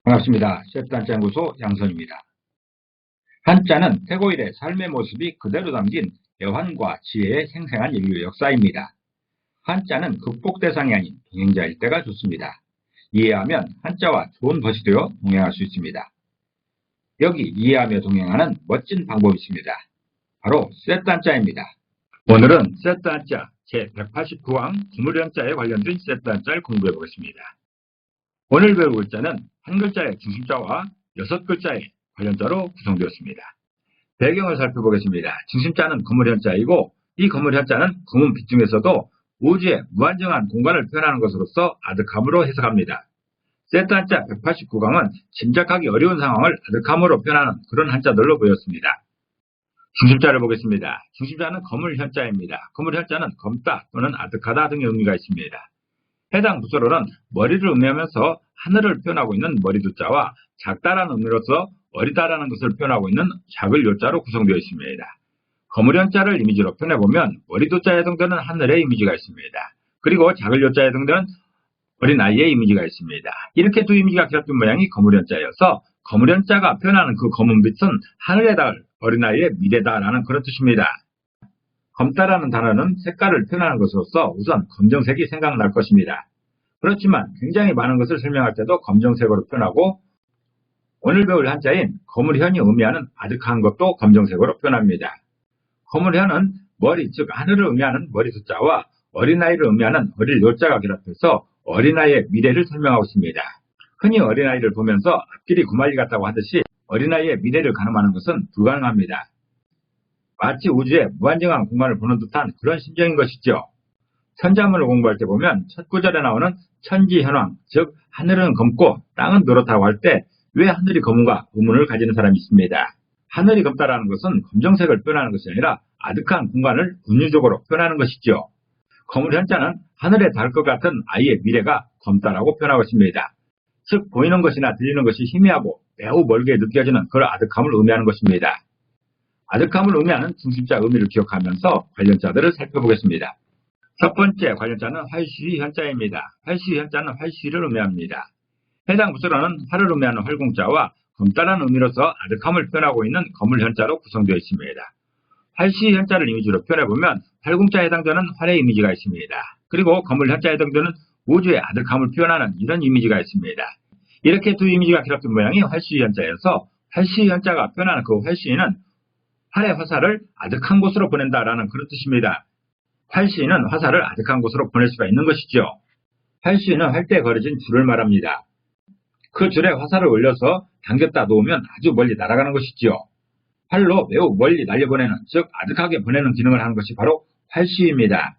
반갑습니다. 셋단자연구소 양선입니다. 한자는 태고일의 삶의 모습이 그대로 담긴 애환과 지혜의 생생한 인류 역사입니다. 한자는 극복 대상이 아닌 동행자일 때가 좋습니다. 이해하면 한자와 좋은 것이 되어 동행할 수 있습니다. 여기 이해하며 동행하는 멋진 방법이 있습니다. 바로 셋단자입니다. 오늘은 셋단자 제189항 구물현자에 관련된 셋단자를 공부해 보겠습니다. 오늘 배울 글자는 한 글자의 중심자와 6글자의 관련자로 구성되었습니다. 배경을 살펴보겠습니다. 중심자는 거물현자이고 이 거물현자는 구문빛 중에서도 우주의 무한정한 공간을 표현하는 것으로서 아득함으로 해석합니다. 셋단자 189강은 짐작하기 어려운 상황을 아득함으로 표현하는 그런 한자들로 보였습니다. 중심자를 보겠습니다. 중심자는 거물현자입니다. 거물현자는 검다 또는 아득하다 등의 의미가 있습니다. 해당 부서로는 머리를 의미하면서 하늘을 표현하고 있는 머리두자와 작다라는 의미로서 어리다라는 것을 표현하고 있는 작을 요자로 구성되어 있습니다. 거물현자를 이미지로 표현해보면 머리두자에 해당되는 하늘의 이미지가 있습니다. 그리고 작을 요자에 해당되는 어린아이의 이미지가 있습니다. 이렇게 두 이미지가 결합된 모양이 거물현자여서 거물현자가 표현하는 그 검은빛은 하늘에 닿을 어린아이의 미래다라는 그런 뜻입니다. 검다라는 단어는 색깔을 표현하는 것으로서 우선 검정색이 생각날 것입니다. 그렇지만 굉장히 많은 것을 설명할 때도 검정색으로 표현하고 오늘 배울 한자인 거물현이 의미하는 아득한 것도 검정색으로 표현합니다. 거물현은 머리, 즉 하늘을 의미하는 머리 숫자와 어린아이를 의미하는 어릴 요자가 결합해서 어린아이의 미래를 설명하고 있습니다. 흔히 어린아이를 보면서 앞길이 구말리 같다고 하듯이 어린아이의 미래를 가늠하는 것은 불가능합니다. 마치 우주의 무한정한 공간을 보는 듯한 그런 심정인 것이죠. 천자문을 공부할 때 보면 첫 구절에 나오는 천지현황, 즉 하늘은 검고 땅은 노랗다고 할 때 왜 하늘이 검은가 의문을 가지는 사람이 있습니다. 하늘이 검다라는 것은 검정색을 표현하는 것이 아니라 아득한 공간을 은유적으로 표현하는 것이죠. 거물현자는 하늘에 닿을 것 같은 아이의 미래가 검다라고 표현하고 있습니다. 즉 보이는 것이나 들리는 것이 희미하고 매우 멀게 느껴지는 그런 아득함을 의미하는 것입니다. 아득함을 의미하는 중심자 의미를 기억하면서 관련자들을 살펴보겠습니다. 첫 번째 관련자는 활시위 현자입니다. 활시위 현자는 활시위를 의미합니다. 해당 부서로는 활을 의미하는 활공자와 검다라는 의미로서 아득함을 표현하고 있는 거물현자로 구성되어 있습니다. 활시위 현자를 이미지로 표현해보면 활공자에 해당되는 활의 이미지가 있습니다. 그리고 거물현자에 해당되는 우주의 아득함을 표현하는 이런 이미지가 있습니다. 이렇게 두 이미지가 결합된 모양이 활시위 현자여서 활시위 현자가 표현하는 그 활시위는 활의 화살을 아득한 곳으로 보낸다라는 그런 뜻입니다. 활시위는 화살을 아득한 곳으로 보낼 수가 있는 것이죠. 활시위는 활대에 걸어진 줄을 말합니다. 그 줄에 화살을 올려서 당겼다 놓으면 아주 멀리 날아가는 것이지요. 활로 매우 멀리 날려보내는, 즉 아득하게 보내는 기능을 하는 것이 바로 활시위입니다.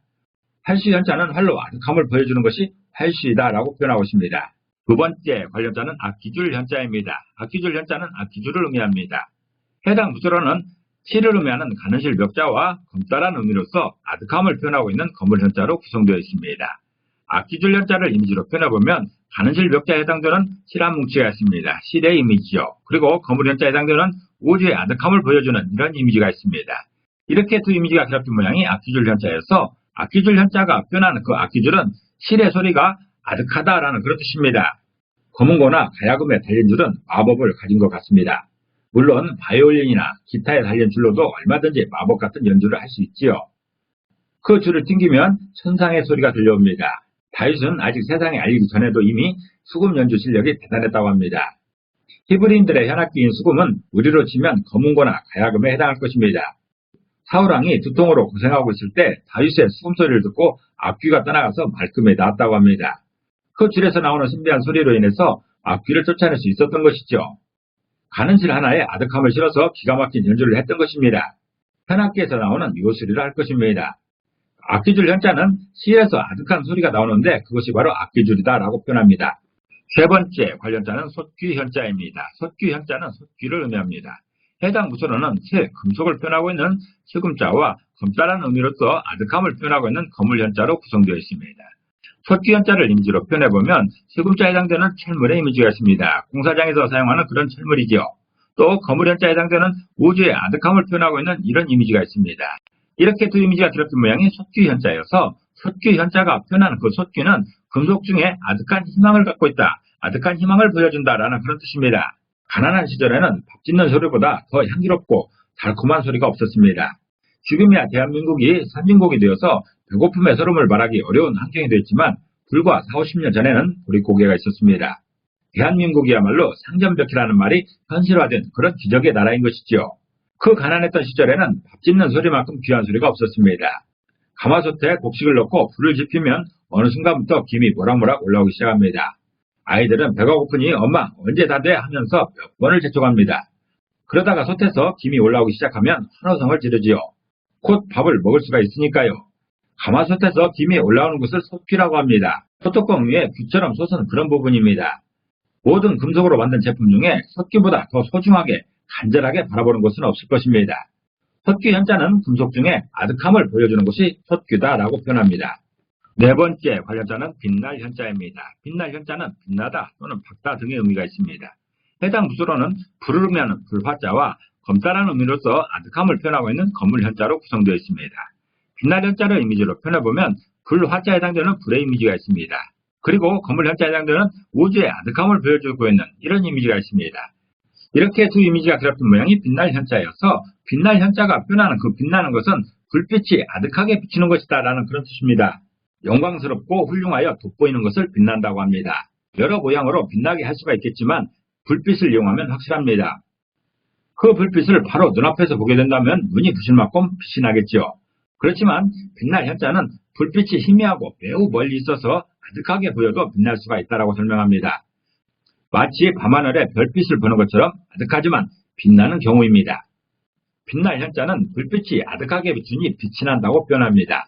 활시위 현자는 활로 아득함을 보여주는 것이 활시위다라고 표현하고 있습니다. 두 번째 관련자는 악기줄 현자입니다. 악기줄 현자는 악기줄을 의미합니다. 해당 부서로는 실을 의미하는 가는실 멱자와 검다라는 의미로서 아득함을 표현하고 있는 거물현자로 구성되어 있습니다. 악기줄 현자를 이미지로 표현해보면 가는실 멱자에 해당되는 실 한 뭉치가 있습니다. 실의 이미지요. 그리고 거물현자에 해당되는 우주의 아득함을 보여주는 이런 이미지가 있습니다. 이렇게 두 이미지가 결합된 모양이 악기줄 현자여서 악기줄 현자가 표현하는 그 악기줄은 실의 소리가 아득하다라는 그런 뜻입니다. 검은고나 가야금에 달린 줄은 마법을 가진 것 같습니다. 물론 바이올린이나 기타에 달린 줄로도 얼마든지 마법 같은 연주를 할 수 있지요. 그 줄을 튕기면 천상의 소리가 들려옵니다. 다윗은 아직 세상에 알리기 전에도 이미 수금 연주 실력이 대단했다고 합니다. 히브리인들의 현악기인 수금은 우리로 치면 검은고나 가야금에 해당할 것입니다. 사울왕이 두통으로 고생하고 있을 때 다윗의 수금 소리를 듣고 앞귀가 떠나가서 말끔히 나았다고 합니다. 그 줄에서 나오는 신비한 소리로 인해서 앞귀를 쫓아낼 수 있었던 것이죠. 가는실 하나에 아득함을 실어서 기가 막힌 연주를 했던 것입니다. 현악기에서 나오는 요소리를 할 것입니다. 악기줄 현자는 실에서 아득한 소리가 나오는데 그것이 바로 악기줄이다라고 표현합니다. 세 번째 관련자는 솥귀 현자입니다. 솥귀 현자는 솥귀를 의미합니다. 해당 부서로는 새, 금속을 표현하고 있는 슬금자와 검다라는 의미로서 아득함을 표현하고 있는 거물현자로 구성되어 있습니다. 솥귀 현자를 이미지로 표현해보면 슬금자에 해당되는 철물의 이미지가 있습니다. 공사장에서 사용하는 그런 철물이지요. 또 거물현자에 해당되는 우주의 아득함을 표현하고 있는 이런 이미지가 있습니다. 이렇게 두 이미지가 결합된 모양이 솥귀 현자여서 솥귀 현자가 표현하는 그 솥귀는 금속 중에 아득한 희망을 갖고 있다, 아득한 희망을 보여준다라는 그런 뜻입니다. 가난한 시절에는 밥 짓는 소리보다 더 향기롭고 달콤한 소리가 없었습니다. 지금이야 대한민국이 선진국이 되어서 배고픔에 서름을 말하기 어려운 환경이 됐지만 불과 4, 50년 전에는 보릿고개가 있었습니다. 대한민국이야말로 상전벽해라는 말이 현실화된 그런 기적의 나라인 것이지요. 그 가난했던 시절에는 밥 짓는 소리만큼 귀한 소리가 없었습니다. 가마솥에 곡식을 넣고 불을 지피면 어느 순간부터 김이 모락모락 올라오기 시작합니다. 아이들은 배가 고프니 엄마 언제 다 돼 하면서 몇 번을 재촉합니다. 그러다가 솥에서 김이 올라오기 시작하면 환호성을 지르지요. 곧 밥을 먹을 수가 있으니까요. 가마솥에서 김이 올라오는 것을 솥귀라고 합니다. 솥뚜껑 위에 귀처럼 솥은 그런 부분입니다. 모든 금속으로 만든 제품 중에 솥귀보다 더 소중하게 간절하게 바라보는 것은 없을 것입니다. 솥귀 현자는 금속 중에 아득함을 보여주는 것이 솥귀다라고 표현합니다. 네 번째 관련자는 빛날 현자입니다. 빛날 현자는 빛나다 또는 밝다 등의 의미가 있습니다. 해당 부조로는 불을 불화자와 검다라는 의미로서 아득함을 표현하고 있는 건물 현자로 구성되어 있습니다. 빛날 현자를 이미지로 표현해보면 불화자에 해당되는 불의 이미지가 있습니다. 그리고 건물 현자에 해당되는 우주의 아득함을 보여주고 있는 이런 이미지가 있습니다. 이렇게 두 이미지가 결합된 모양이 빛날 현자여서 빛날 현자가 표현하는 그 빛나는 것은 불빛이 아득하게 비치는 것이다 라는 그런 뜻입니다. 영광스럽고 훌륭하여 돋보이는 것을 빛난다고 합니다. 여러 모양으로 빛나게 할 수가 있겠지만 불빛을 이용하면 확실합니다. 그 불빛을 바로 눈앞에서 보게 된다면 눈이 부실 만큼 빛이 나겠죠. 그렇지만 빛날 현자는 불빛이 희미하고 매우 멀리 있어서 아득하게 보여도 빛날 수가 있다고 설명합니다. 마치 밤하늘에 별빛을 보는 것처럼 아득하지만 빛나는 경우입니다. 빛날 현자는 불빛이 아득하게 비추니 빛이 난다고 표현합니다.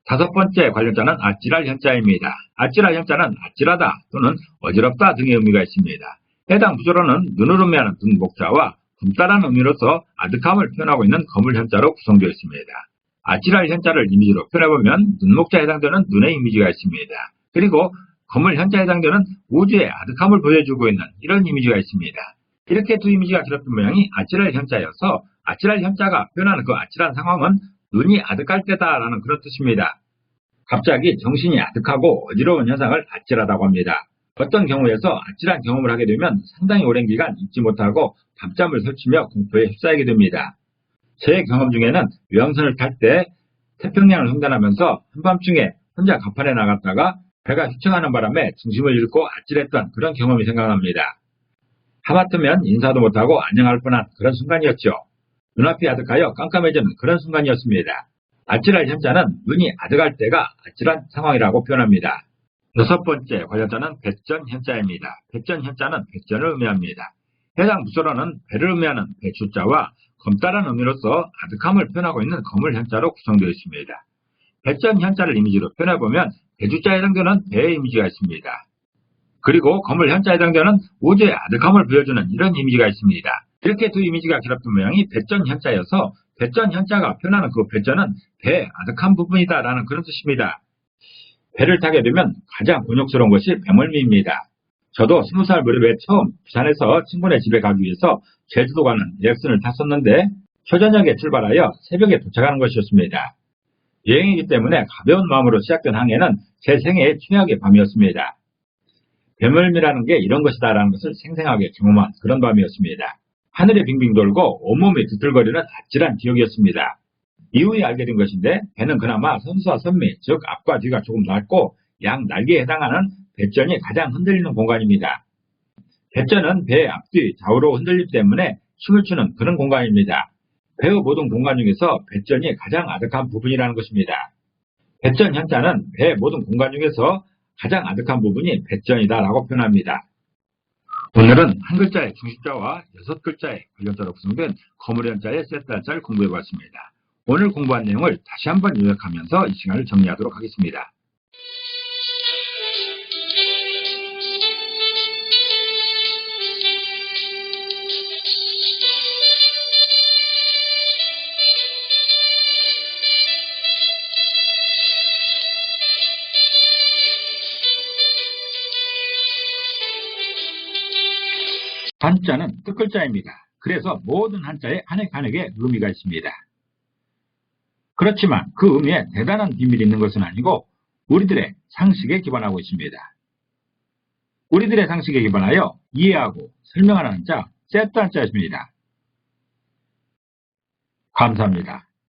다섯 번째 관련자는 아찔할 현자입니다. 아찔할 현자는 아찔하다 또는 어지럽다 등의 의미가 있습니다. 해당 부조로는 눈을 의미하는 눈목자와 검다라는 의미로서 아득함을 표현하고 있는 거물 현자로 구성되어 있습니다. 아찔할 현자를 이미지로 표현해보면 눈목자에 해당되는 눈의 이미지가 있습니다. 그리고 거물 현자에 해당되는 우주의 아득함을 보여주고 있는 이런 이미지가 있습니다. 이렇게 두 이미지가 결합된 모양이 아찔할 현자여서 아찔할 현자가 표현하는 그 아찔한 상황은 눈이 아득할 때다라는 그런 뜻입니다. 갑자기 정신이 아득하고 어지러운 현상을 아찔하다고 합니다. 어떤 경우에서 아찔한 경험을 하게 되면 상당히 오랜 기간 잊지 못하고 밤잠을 설치며 공포에 휩싸이게 됩니다. 제 경험 중에는 외항선을 탈 때 태평양을 횡단하면서 한밤중에 혼자 갑판에 나갔다가 배가 휘청하는 바람에 중심을 잃고 아찔했던 그런 경험이 생각납니다. 하마터면 인사도 못하고 안녕할 뻔한 그런 순간이었죠. 눈앞이 아득하여 깜깜해지는 그런 순간이었습니다. 아찔할 현자는 눈이 아득할 때가 아찔한 상황이라고 표현합니다. 여섯 번째 관련자는 배전 현자입니다. 배전 현자는 배전을 의미합니다. 해당 부조로는 배를 의미하는 배주자와 검다라는 의미로서 아득함을 표현하고 있는 거물 현자로 구성되어 있습니다. 배전 현자를 이미지로 표현해보면 배주자에 해당되는 배의 이미지가 있습니다. 그리고 거물 현자에 해당되는 우주의 아득함을 보여주는 이런 이미지가 있습니다. 이렇게 두 이미지가 결합된 모양이 배전 현자여서 배전 현자가 표현하는 그 배전은 배의 아득한 부분이다 라는 그런 뜻입니다. 배를 타게 되면 가장 곤욕스러운 것이 배멀미입니다. 저도 20살 무렵에 처음 부산에서 친구네 집에 가기 위해서 제주도 가는 예약선을 탔었는데 초저녁에 출발하여 새벽에 도착하는 것이었습니다. 여행이기 때문에 가벼운 마음으로 시작된 항해는 제 생애의 최악의 밤이었습니다. 배멀미라는 게 이런 것이다 라는 것을 생생하게 경험한 그런 밤이었습니다. 하늘이 빙빙 돌고 온몸이 뒤틀거리는 아찔한 기억이었습니다. 이후에 알게 된 것인데 배는 그나마 선수와 선미, 즉 앞과 뒤가 조금 넓고 양 날개에 해당하는 배전이 가장 흔들리는 공간입니다. 배전은 배의 앞뒤 좌우로 흔들리기 때문에 춤을 추는 그런 공간입니다. 배의 모든 공간 중에서 배전이 가장 아득한 부분이라는 것입니다. 배전 현자는 배의 모든 공간 중에서 가장 아득한 부분이 배전이다 라고 표현합니다. 오늘은 한 글자의 중심자와 6글자의 관련자로 구성된 거물 현자의 세트 한자를 공부해보았습니다. 오늘 공부한 내용을 다시 한번 요약하면서 이 시간을 정리하도록 하겠습니다. 한자는 뜻글자입니다. 그래서 모든 한자에 한획한획의 의미가 있습니다. 그렇지만 그 의미에 대단한 비밀이 있는 것은 아니고 우리들의 상식에 기반하고 있습니다. 우리들의 상식에 기반하여 이해하고 설명하는 한자, 세트 한자였습니다. 감사합니다.